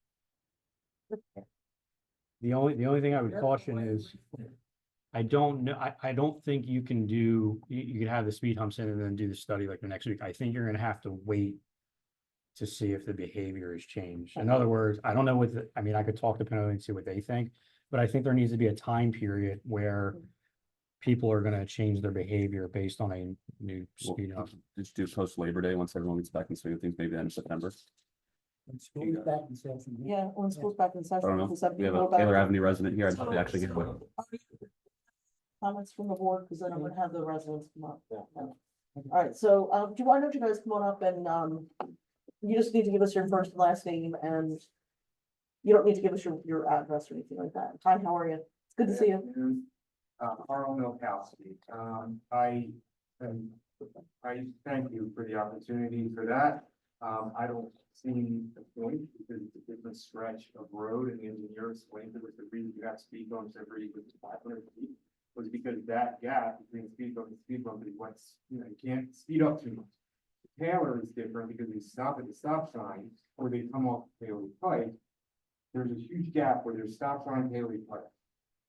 Speaker 7: The only thing I would caution is, I don't know, I don't think you can you can have the speed humps in and then do the study like the next week. I think you're gonna have to wait to see if the behavior has changed. In other words, I don't know I mean, I could talk to Pinelli and see what they think, but I think there needs to be a time period where people are gonna change their behavior based on a new speed hump.
Speaker 4: Just do post Labor Day, once everyone gets back in swing of things, maybe end of September.
Speaker 3: When school's back in session.
Speaker 1: Yeah, when school's back in
Speaker 4: I
Speaker 1: session.
Speaker 4: don't know.
Speaker 1: does that
Speaker 4: We have
Speaker 1: mean
Speaker 4: a
Speaker 1: more
Speaker 4: Taylor
Speaker 1: about-
Speaker 4: Avenue resident here. I'd love to actually get one.
Speaker 1: Comments from the board, because then I'm gonna have the residents come up. All right, so, why don't you guys come on up and, you just need to give us your first and last name and you don't need to give us your address or anything like that. Hi, how are you? It's good to see you.
Speaker 8: Carl Milkowski. I thank you for the opportunity for that. I don't see the point because it's a different stretch of road and the engineer explained it was the reason you have speed bumps every 500 feet was because that gap between speed bump and speed bump is what's, you can't speed up too much. Taylor is different because they stop at the stop sign or they come off Taylor Pike. There's a huge gap where there's stop sign, Taylor Pike.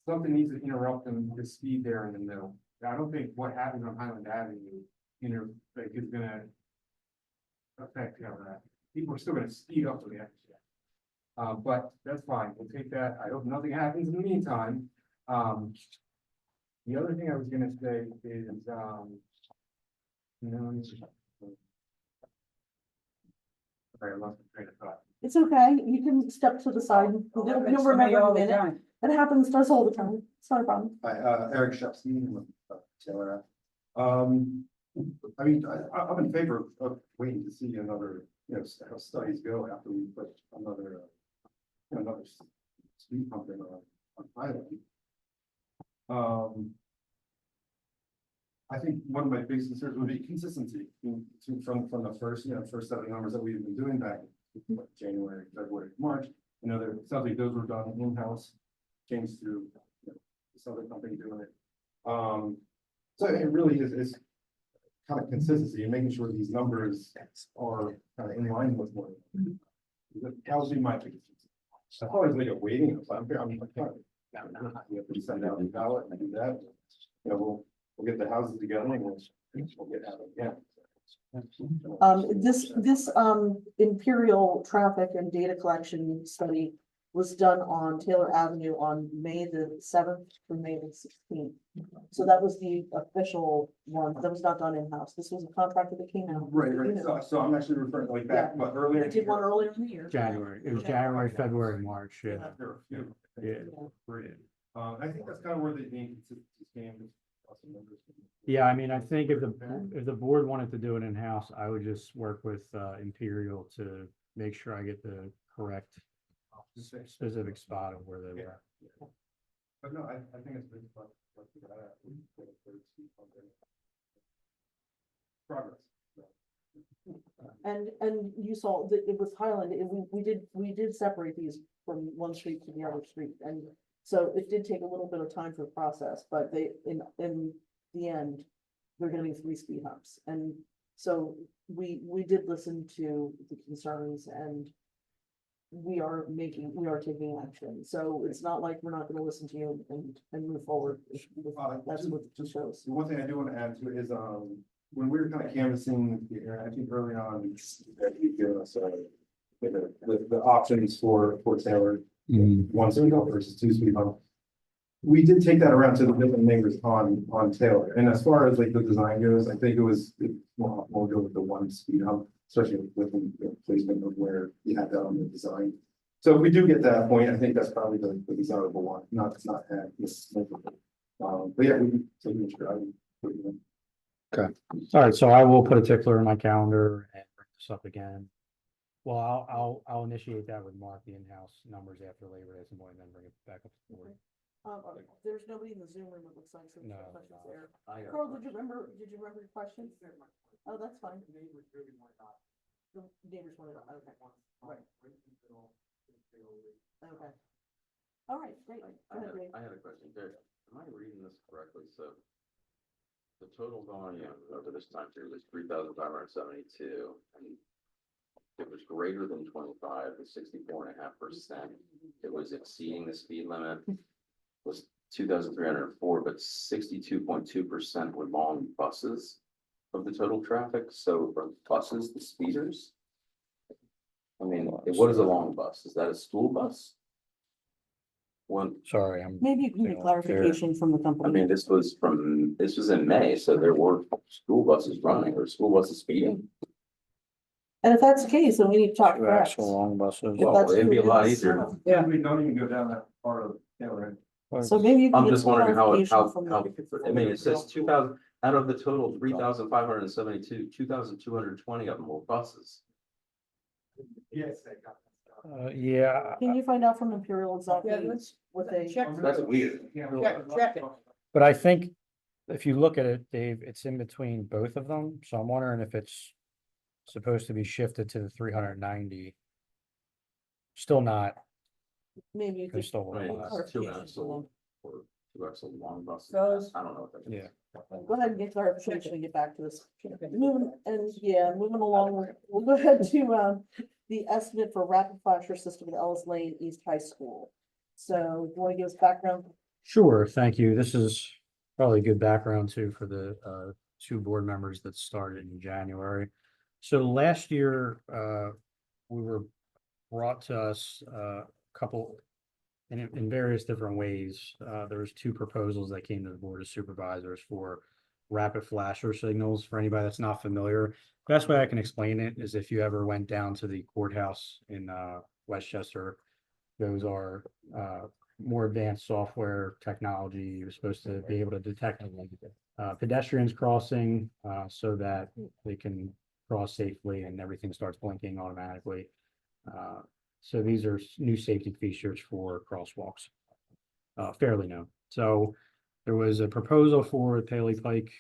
Speaker 8: Something needs to interrupt the speed there in the middle. I don't think what happens on Highland Avenue, is gonna affect that. People are still gonna speed up to the exit. But that's fine. We'll take that. I hope nothing happens in the meantime. The other thing I was gonna say is, sorry, I lost my train of thought.
Speaker 1: It's okay, you can step to the side. You'll remember in a minute. It happens to us all the time. It's not a problem.
Speaker 8: Eric Shepstein with Taylor.
Speaker 9: I mean, I'm in favor of waiting to see another, how studies go after we put another, speed bump in on pilot. I think one of my biggest concerns would be consistency from the first set of numbers that we've been doing back in January, February, March. There, it sounds like those were done in-house, changed to this other company doing it. So it really is kind of consistency and making sure these numbers are kind of in line with one. That would be my biggest. As far as like a waiting, I'm you have to send out the ballot and do that. We'll get the houses together and we'll get out again.
Speaker 1: This Imperial traffic and data collection study was done on Taylor Avenue on May the 7th through May the 16th. So that was the official one. That was not done in-house. This was a contractor that came out.
Speaker 9: Right. So I'm actually referring to like that, but earlier.
Speaker 1: They did one earlier in the year.
Speaker 7: January, it was January, February, March, yeah.
Speaker 9: There were a few.
Speaker 7: Yeah.
Speaker 9: I think that's kind of where the inconsistencies came.
Speaker 7: Yeah, I mean, I think if the board wanted to do it in-house, I would just work with Imperial to make sure I get the correct specific spot of where they were.
Speaker 9: But no, I think it's been fun. Progress.
Speaker 1: And you saw that it was Highland, and we did separate these from one street to the other street, and so it did take a little bit of time for the process, but they, in the end, they're gonna be 3 speed humps, and so we did listen to the concerns, and we are taking action, so it's not like we're not gonna listen to you and move forward. That's what it shows.
Speaker 9: One thing I do want to add to it is, when we were kind of canvassing the area, I think early on, that you give us, the options for Taylor, 1 speed hump versus 2 speed hump. We did take that around to the different neighbors on Taylor, and as far as like the design goes, I think we'll go with the 1 speed hump, especially with the placement of where you have that on the design. So if we do get that point, I think that's probably the desirable one, not have this. But yeah, we can take it stride.
Speaker 7: All right, so I will put a tickler in my calendar and bring this up again. Well, I'll initiate that with Mark, the in-house numbers after Labor Day, and then bring it back up to the board.
Speaker 1: There's nobody in the Zoom room, it looks like, so there's no
Speaker 7: No.
Speaker 1: questions there. Carl, did you remember your questions? Oh, that's fine. The neighbors wanted to, okay. Right. Okay. All right, great. Go ahead, Dave.
Speaker 5: I had a question, Derek. Am I reading this correctly? So the total volume over this time period was 3,572, and it was greater than 25, the 64.5%. It was exceeding the speed limit, was 2,304, but 62.2% were long buses of the total traffic. So from buses, the speeders. I mean, what is a long bus? Is that a school bus? One,
Speaker 7: Sorry, I'm.
Speaker 1: Maybe you can get clarification from the
Speaker 5: I
Speaker 1: company.
Speaker 5: mean, this was in May, so there were school buses running or school buses speeding.
Speaker 1: And if that's the case, then we need to talk
Speaker 7: Two
Speaker 1: facts.
Speaker 7: actual long buses.
Speaker 1: If that's
Speaker 5: It'd be a
Speaker 1: true,
Speaker 5: lot
Speaker 1: yes.
Speaker 5: easier.
Speaker 1: Yeah.
Speaker 9: We don't even go down that part of Taylor.
Speaker 1: So maybe you can
Speaker 5: I'm
Speaker 1: get
Speaker 5: just
Speaker 1: some
Speaker 5: wondering
Speaker 1: clarification from the.
Speaker 5: I mean, it says 2,000, out of the total 3,572, 2,220 of them were buses.
Speaker 9: Yes.
Speaker 7: Yeah,
Speaker 1: Can you find out from Imperial exactly what they?
Speaker 5: That's weird.
Speaker 1: Check it.
Speaker 7: but I think if you look at it, Dave, it's in between both of them, so I'm wondering if it's supposed to be shifted to the 390. Still not,
Speaker 1: Maybe you could.
Speaker 7: there's still.
Speaker 5: I mean,
Speaker 7: a lot.
Speaker 5: it's 2
Speaker 1: clarification
Speaker 5: axle or 2 axle long buses.
Speaker 1: Fellas?
Speaker 5: I don't know what that is.
Speaker 7: Yeah.
Speaker 1: Go ahead and get clarification and get back to us. Moving along, we'll go ahead to, the estimate for rapid flasher system at Ellis Lane East High School. So, do you want to give us background?
Speaker 7: Sure, thank you. This is probably a good background too for the 2 board members that started in January. So last year, we were brought to us a couple in various different ways. There was 2 proposals that came to the Board of Supervisors for rapid flasher signals. For anybody that's not familiar, best way I can explain it is if you ever went down to the courthouse in Westchester, those are more advanced software technology. You're supposed to be able to detect pedestrians crossing, so that they can cross safely and everything starts blinking automatically. So these are new safety features for crosswalks, fairly new. So there was a proposal for Paley Pike,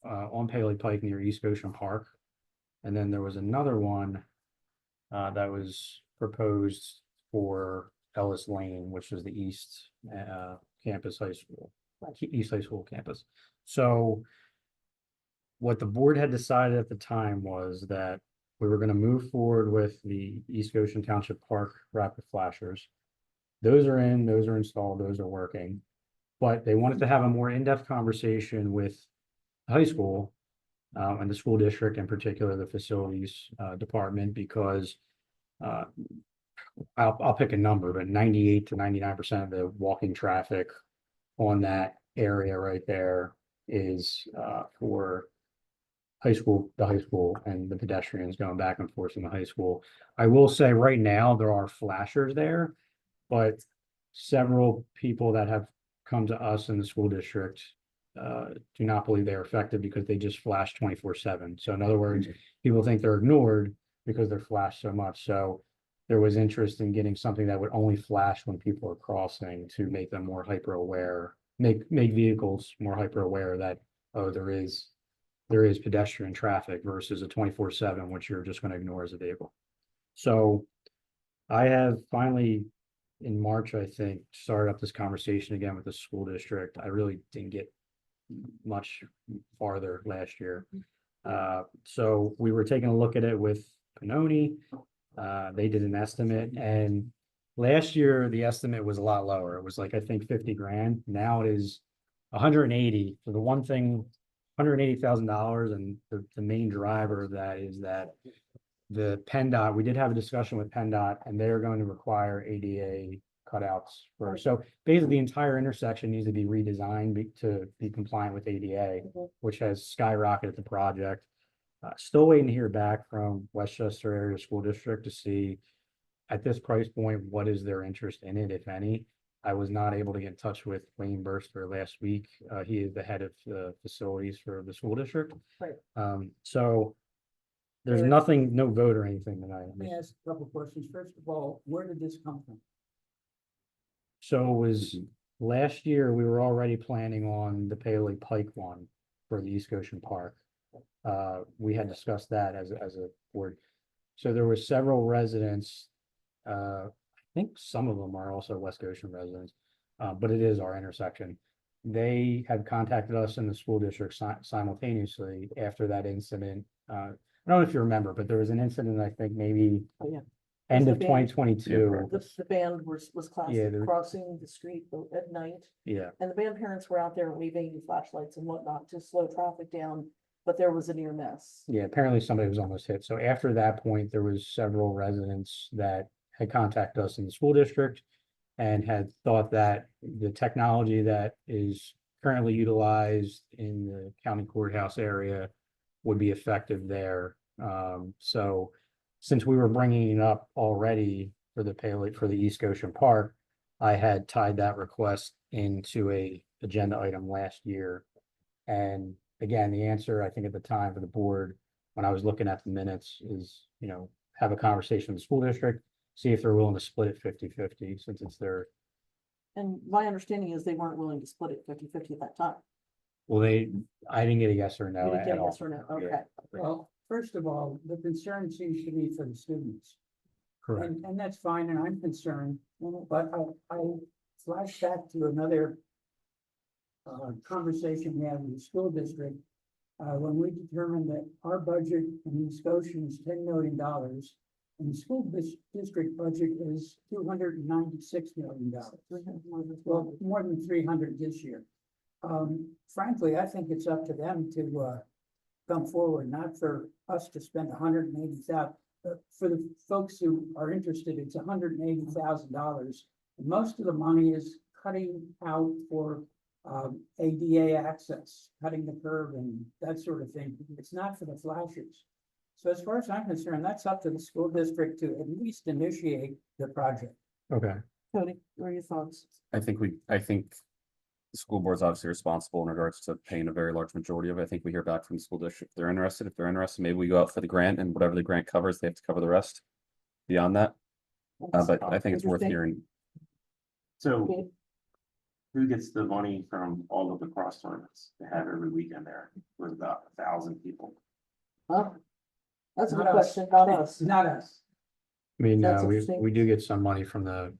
Speaker 7: on Paley Pike near East Ocean Park. And then there was another one that was proposed for Ellis Lane, which is the East Campus High School, East High School campus. So what the board had decided at the time was that we were going to move forward with the East Goshen Township Park rapid flashers. Those are in, those are installed, those are working. But they wanted to have a more in-depth conversation with the high school and the school district, in particular, the facilities department, because I'll pick a number, but 98 to 99% of the walking traffic on that area right there is for the high school and the pedestrians going back and forth from the high school. I will say right now there are flashers there, but several people that have come to us in the school district do not believe they are effective because they just flash 24/7. So in other words, people think they're ignored because they're flashed so much. So there was interest in getting something that would only flash when people are crossing to make them more hyper aware, make vehicles more hyper aware that, oh, there is pedestrian traffic versus a 24/7, which you're just going to ignore as a vehicle. So I have finally, in March, I think, started up this conversation again with the school district. I really didn't get much farther last year. So we were taking a look at it with Panoni. They did an estimate, and last year the estimate was a lot lower. It was like, I think 50 grand. Now it is 180 for the one thing, $180,000. And the main driver of that is that the PennDOT, we did have a discussion with PennDOT, and they're going to require ADA cutouts for, so basically the entire intersection needs to be redesigned to be compliant with ADA, which has skyrocketed the project. Still waiting to hear back from Westchester Area School District to see at this price point, what is their interest in it, if any. I was not able to get in touch with Wayne Burster last week. He is the head of the facilities for the school district.
Speaker 1: Right.
Speaker 7: So there's
Speaker 1: Fair.
Speaker 7: nothing, no vote or anything tonight.
Speaker 3: Let me ask a couple of questions. First of all, where did this come from?
Speaker 7: So it was last year, we were already planning on the Paley Pike one for the East Goshen Park. We had discussed that as a board. So there were several residents. I think some of them are also West Goshen residents, but it is our intersection. They had contacted us in the school district simultaneously after that incident. I don't know if you remember, but there was an incident, I think maybe
Speaker 1: Oh, yeah.
Speaker 7: end
Speaker 1: Was
Speaker 7: of
Speaker 1: the band-
Speaker 7: 2022.
Speaker 1: The band was
Speaker 7: Yeah, there-
Speaker 1: crossing the street at night,
Speaker 7: Yeah,
Speaker 1: and the band parents were out there waving flashlights and whatnot to slow traffic down, but there was a near miss.
Speaker 7: yeah, apparently somebody was almost hit. So after that point, there was several residents that had contacted us in the school district and had thought that the technology that is currently utilized in the county courthouse area would be effective there. So since we were bringing it up already for the East Goshen Park, I had tied that request into a agenda item last year. And again, the answer, I think at the time for the board, when I was looking at the minutes, is, have a conversation with the school district, see if they're willing to split it 50-50, since it's their,
Speaker 1: And my understanding is they weren't willing to split it 50-50 at that time.
Speaker 7: well, I didn't get a yes or
Speaker 1: You
Speaker 7: no
Speaker 1: didn't
Speaker 7: at
Speaker 1: get a
Speaker 7: all.
Speaker 1: yes or no, okay.
Speaker 3: Well, first of all, the concern seems to be for the students.
Speaker 7: Correct.
Speaker 3: And that's fine, and I'm concerned, but I flash back to another conversation we had with the school district, when we determined that our budget in East Goshen is $10 million, and the school district budget is $296 million. Well, more than 300 this year. Frankly, I think it's up to them to come forward, not for us to spend 180,000. For the folks who are interested, it's $180,000. Most of the money is cutting out for ADA access, cutting the curb and that sort of thing. It's not for the flashers. So as far as I'm concerned, that's up to the school district to at least initiate the project.
Speaker 7: Okay.
Speaker 1: Tony, what are your thoughts?
Speaker 4: I think the school board's obviously responsible in regards to paying a very large majority of it. I think we hear back from the school district. If they're interested, maybe we go out for the grant and whatever the grant covers, they have to cover the rest beyond that. But I think it's worth
Speaker 1: Interesting.
Speaker 4: hearing.
Speaker 9: So who gets the money from all of the cross tournaments they have every weekend there with about 1,000 people?
Speaker 1: Huh? That's a good
Speaker 3: Not us.
Speaker 1: question, not us.
Speaker 3: Not us.
Speaker 7: I mean,
Speaker 1: That's
Speaker 7: we
Speaker 1: interesting.
Speaker 7: do get some money from the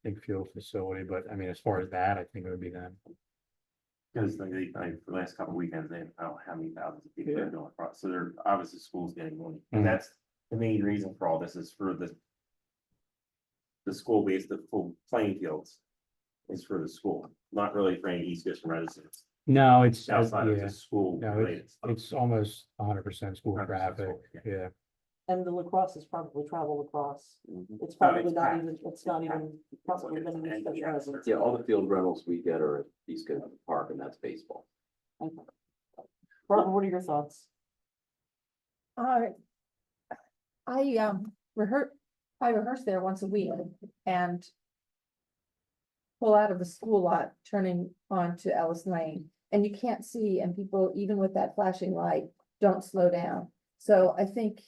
Speaker 7: big fuel facility, but I mean, as far as that, I think it would be them.
Speaker 9: Because like, the last couple of weekends, they, I don't know how many thousands of people are going across, so they're obviously schools getting money,
Speaker 7: Mhm.
Speaker 9: and that's the main reason for all this is for the school base, the full playing fields is for the school, not really for any East Coast residents
Speaker 7: No, it's,
Speaker 9: outside of
Speaker 7: yeah,
Speaker 9: the school
Speaker 7: no,
Speaker 9: related stuff.
Speaker 7: it's almost 100% school
Speaker 9: 100%
Speaker 7: traffic,
Speaker 9: school, yeah.
Speaker 7: yeah.
Speaker 1: And the lacrosse is probably travel lacrosse.
Speaker 4: Mhm.
Speaker 1: It's probably
Speaker 9: it's
Speaker 1: not
Speaker 9: packed.
Speaker 1: even, it's not even probably
Speaker 9: It's
Speaker 1: many
Speaker 9: an
Speaker 1: special
Speaker 9: NBA
Speaker 1: residents.
Speaker 5: Yeah, all the field rentals we get are at East Coast Park, and that's baseball.
Speaker 1: Barbara, what are your thoughts?
Speaker 10: I rehearse there once a week and pull out of the school lot, turning onto Ellis Lane, and you can't see, and people, even with that flashing light, don't slow down. So I think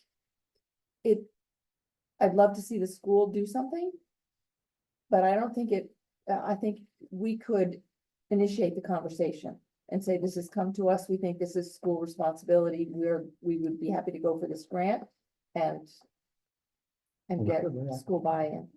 Speaker 10: I'd love to see the school do something. But I don't think I think we could initiate the conversation and say, this has come to us, we think this is school responsibility, we would be happy to go for this grant and get school buy-in.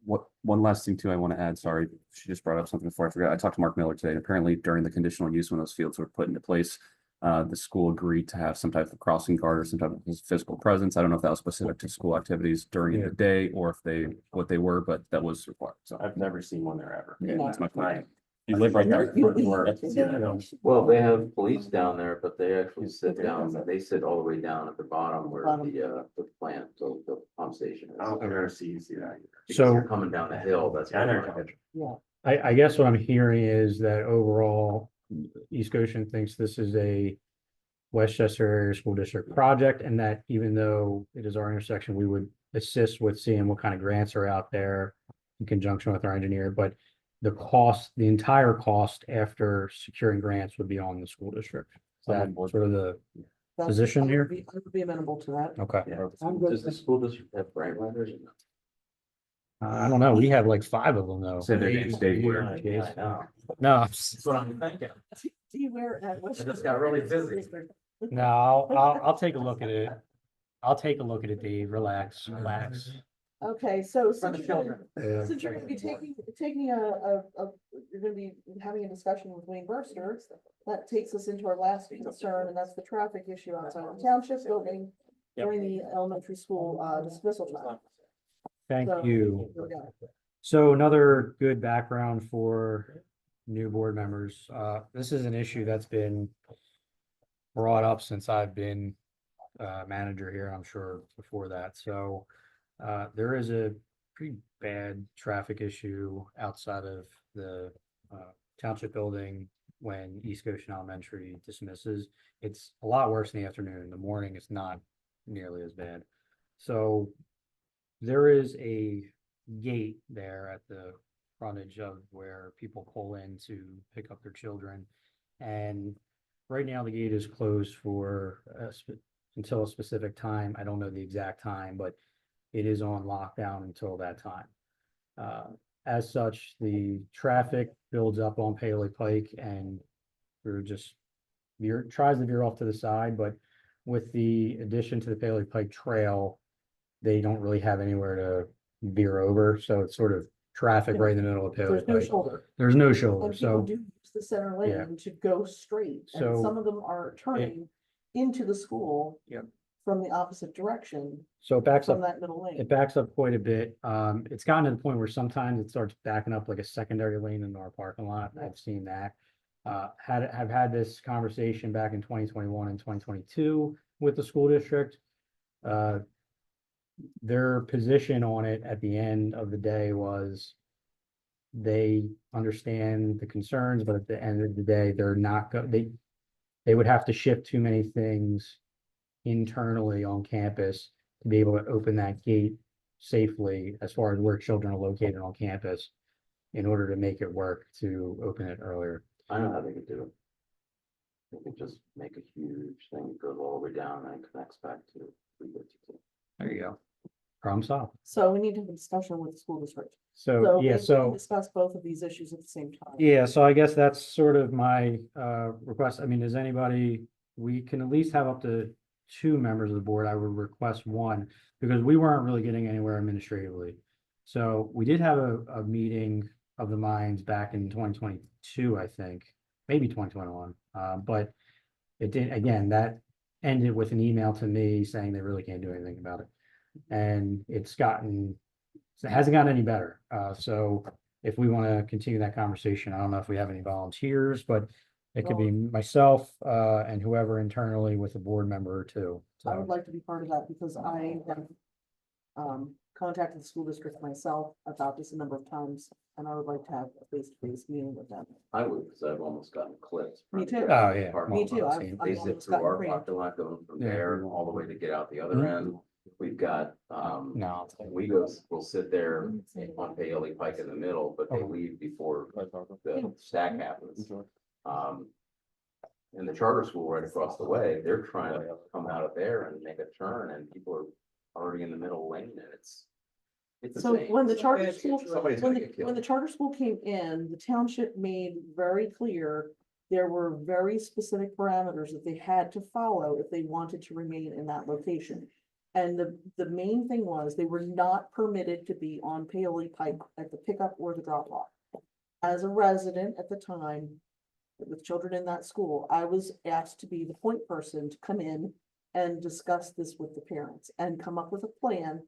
Speaker 4: One last thing too, I want to add, sorry, she just brought up something before I forgot. I talked to Mark Miller today, and apparently during the conditional use, when those fields were put into place, the school agreed to have some type of crossing guard or some type of physical presence. I don't know if that was specific to school activities during the day or if what they were, but that was required. So
Speaker 9: I've never seen one there ever.
Speaker 4: yeah, that's my point.
Speaker 9: Right.
Speaker 4: You live right there.
Speaker 5: Well, they have police down there, but they actually sit down, they sit all the way down at the bottom where the plant, the pump station is.
Speaker 9: I don't think I've ever seen that. either.
Speaker 5: Because
Speaker 7: So-
Speaker 5: you're coming down the hill, that's.
Speaker 9: Yeah, I
Speaker 5: where
Speaker 9: never
Speaker 5: we're at.
Speaker 1: Yeah,
Speaker 7: I guess what I'm hearing is that overall, East Goshen thinks this is a Westchester Area School District project, and that even though it is our intersection, we would assist with seeing what kind of grants are out there in conjunction with our engineer, but the entire cost after securing grants would be on the school district. Is that sort of the
Speaker 1: that's-
Speaker 7: Position here?
Speaker 1: I would be amenable to that.
Speaker 7: okay?
Speaker 9: Yeah.
Speaker 3: I'm good.
Speaker 5: Does the school district have grant writers?
Speaker 7: I don't know. We have like 5 of them though.
Speaker 4: Say their names, Dave.
Speaker 5: Yeah, I know.
Speaker 7: No,
Speaker 5: That's what I'm thinking.
Speaker 1: Do you wear at West?
Speaker 5: I just got really busy.
Speaker 7: no, I'll take a look at it. I'll take a look at it, Dave. Relax.
Speaker 1: Okay, so
Speaker 5: For the
Speaker 1: since
Speaker 5: children.
Speaker 1: since you're gonna be taking you're gonna be having a discussion with Wayne Burster, that takes us into our last concern, and that's the traffic issue outside the township building during the elementary school dismissal time.
Speaker 7: Thank
Speaker 1: So,
Speaker 7: you.
Speaker 1: here we go.
Speaker 7: So another good background for new board members. This is an issue that's been brought up since I've been manager here, I'm sure before that. So there is a pretty bad traffic issue outside of the township building when East Goshen Elementary dismisses. It's a lot worse in the afternoon. In the morning, it's not nearly as bad. So there is a gate there at the frontage of where people pull in to pick up their children. And right now the gate is closed for until a specific time. I don't know the exact time, but it is on lockdown until that time. As such, the traffic builds up on Paley Pike and we're just tries to veer off to the side, but with the addition to the Paley Pike Trail, they don't really have anywhere to veer over, so it's sort of traffic right in the middle of Paley
Speaker 1: There's no
Speaker 7: Pike.
Speaker 1: shoulder.
Speaker 7: There's no shoulder,
Speaker 1: And people
Speaker 7: so
Speaker 1: do use the center
Speaker 7: Yeah.
Speaker 1: lane to go straight, and
Speaker 7: So,
Speaker 1: some of them are turning into the school.
Speaker 7: Yep.
Speaker 1: From the opposite direction,
Speaker 7: it backs
Speaker 1: from
Speaker 7: up.
Speaker 1: that middle lane.
Speaker 7: It backs up quite a bit. It's gotten to the point where sometimes it starts backing up like a secondary lane in our parking lot. I've seen that. Have had this conversation back in 2021 and 2022 with the school district. Their position on it at the end of the day was they understand the concerns, but at the end of the day, they're not they would have to shift too many things internally on campus to be able to open that gate safely as far as where children are located on campus in order to make it work to open it earlier.
Speaker 5: I know how they could do it. They could just make a huge thing that goes all the way down and connects back to 352.
Speaker 7: There you go. Problem solved.
Speaker 1: So we need to have a discussion with the school district.
Speaker 7: So,
Speaker 1: So
Speaker 7: yeah,
Speaker 1: maybe we can
Speaker 7: so.
Speaker 1: discuss both of these issues at the same time.
Speaker 7: Yeah, so I guess that's sort of my request. I mean, does anybody, we can at least have up to 2 members of the board. I would request 1 because we weren't really getting anywhere administratively. So we did have a meeting of the minds back in 2022, I think, maybe 2021. But it did, again, that ended with an email to me saying they really can't do anything about it. And it hasn't gotten any better. So if we want to continue that conversation, I don't know if we have any volunteers, but it could be myself and whoever internally with a board member or 2.
Speaker 1: I would
Speaker 7: So,
Speaker 1: like to be part of that because I have contacted the school district myself about this a number of times, and I would like to have a face-to-face meeting with them.
Speaker 5: I would, because I've almost gotten clipped.
Speaker 1: Me too.
Speaker 7: Oh, yeah.
Speaker 1: Me too.
Speaker 5: They zip
Speaker 1: almost
Speaker 5: through
Speaker 1: gotten
Speaker 5: our
Speaker 1: creamed.
Speaker 5: parking lot going from
Speaker 7: Yeah.
Speaker 5: there all the way to get out the other
Speaker 7: Mhm.
Speaker 5: end. We've got,
Speaker 7: no.
Speaker 5: we'll sit there on Paoli Pike in the middle, but they leave before the stack happens. And the charter school right across the way, they're trying to come out of there and make a turn and people are already in the middle lane and it's.
Speaker 1: So
Speaker 5: insane.
Speaker 1: when the charter school,
Speaker 5: Somebody's
Speaker 1: when
Speaker 5: gonna
Speaker 1: the,
Speaker 5: get
Speaker 1: when the
Speaker 5: killed.
Speaker 1: charter school came in, the township made very clear there were very specific parameters that they had to follow if they wanted to remain in that location. And the main thing was they were not permitted to be on Paoli Pike at the pickup or the drop off. As a resident at the time, with children in that school, I was asked to be the point person to come in and discuss this with the parents and come up with a plan.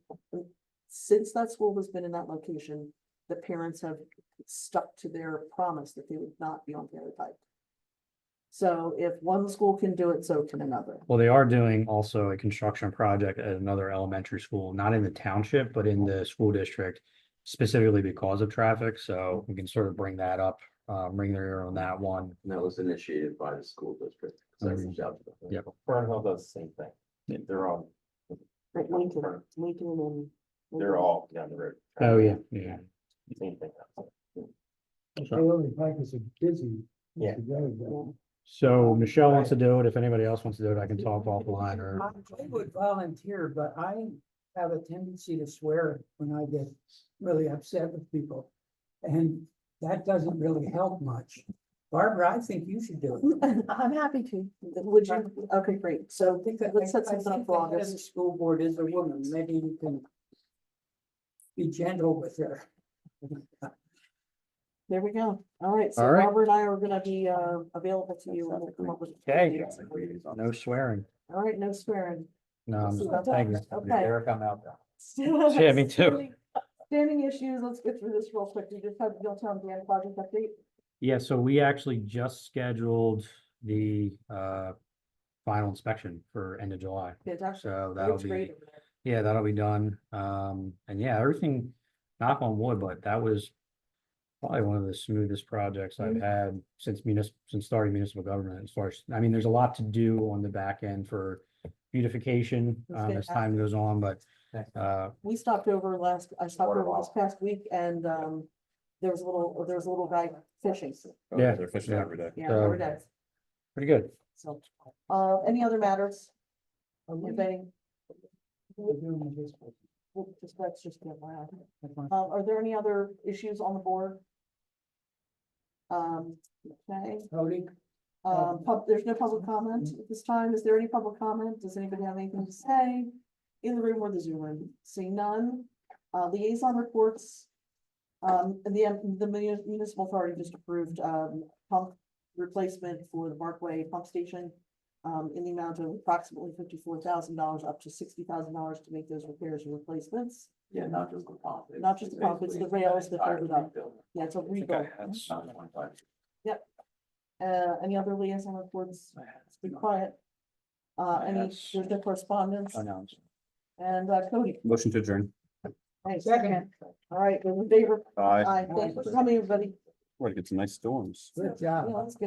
Speaker 1: Since that school has been in that location, the parents have stuck to their promise that they would not be on Paoli Pike. So if one school can do it, so can another.
Speaker 7: Well, they are doing also a construction project at another elementary school, not in the township, but in the school district, specifically because of traffic. So we can sort of bring that up, bring their ear on that one.
Speaker 5: And that was initiated by the school district. 'Cause I reached out to them.
Speaker 7: Yep.
Speaker 8: Fernhill does the same thing.
Speaker 7: Yeah.
Speaker 8: They're all,
Speaker 1: Like Lincoln and.
Speaker 8: they're all down the road.
Speaker 7: Oh, yeah, yeah.
Speaker 8: Same thing.
Speaker 3: Paoli Pike is a busy.
Speaker 8: Yeah.
Speaker 7: So Michelle wants to do it. If anybody else wants to do it, I can talk offline or.
Speaker 11: I would volunteer, but I have a tendency to swear when I get really upset with people. And that doesn't really help much. Barbara, I think you should do it.
Speaker 10: I'm happy to.
Speaker 1: Would you, okay, great, so let's set something up for
Speaker 11: I think the head of the
Speaker 1: August.
Speaker 11: school board is a woman, maybe you can be gentle with her.
Speaker 1: There we go, all right, so
Speaker 7: All right.
Speaker 1: Barbara and I are gonna be available to you and we'll come up with.
Speaker 7: Okay.
Speaker 1: dates.
Speaker 7: No swearing.
Speaker 1: All right, no swearing.
Speaker 7: No, I'm just, thank you.
Speaker 1: Okay.
Speaker 7: Eric, I'm out there. Yeah, me too.
Speaker 1: Standing issues, let's get through this real quick, you just have the Town Grant project update.
Speaker 7: Yeah, so we actually just scheduled the final inspection for end of July.
Speaker 1: It's actually,
Speaker 7: So that'll
Speaker 1: it's
Speaker 7: be,
Speaker 1: great over there.
Speaker 7: yeah, that'll be done. And yeah, everything, knock on wood, but that was probably one of the smoothest projects I've had since starting municipal government as far as, I mean, there's a lot to do on the back end for beautification
Speaker 1: It's
Speaker 7: as time goes on, but
Speaker 1: We stopped over I stopped over this past week and there was a little guy fishing.
Speaker 7: yeah,
Speaker 4: They're fishing
Speaker 7: yeah.
Speaker 4: every day.
Speaker 1: Yeah,
Speaker 7: So-
Speaker 1: every day.
Speaker 7: pretty good.
Speaker 1: So, any other matters? Anything? Let's just get around. Are there any other issues on the board? Okay,
Speaker 11: Cody?
Speaker 1: there's no public comment at this time. Is there any public comment? Does anybody have anything to say? In the room or the Zoom room? Seeing none. Liaison reports. And the municipal authority just approved, pump replacement for the Barkway pump station. In the amount of approximately $54,000 up to $60,000 to make those repairs and replacements.
Speaker 5: Yeah, not just the pump.
Speaker 1: Not just the pump, it's the rails that hold it up. Yeah, it's a rebuild. Any other liaison reports? Be quiet. There's no correspondence,
Speaker 7: Announced.
Speaker 1: and Cody,
Speaker 4: Motion to adjourn.
Speaker 1: thanks.
Speaker 11: Second.
Speaker 1: All right, those in favor?
Speaker 4: Aye.
Speaker 1: Aye, thanks for coming, everybody.
Speaker 4: We're gonna get some nice storms.
Speaker 11: Good job.
Speaker 1: Yeah, let's get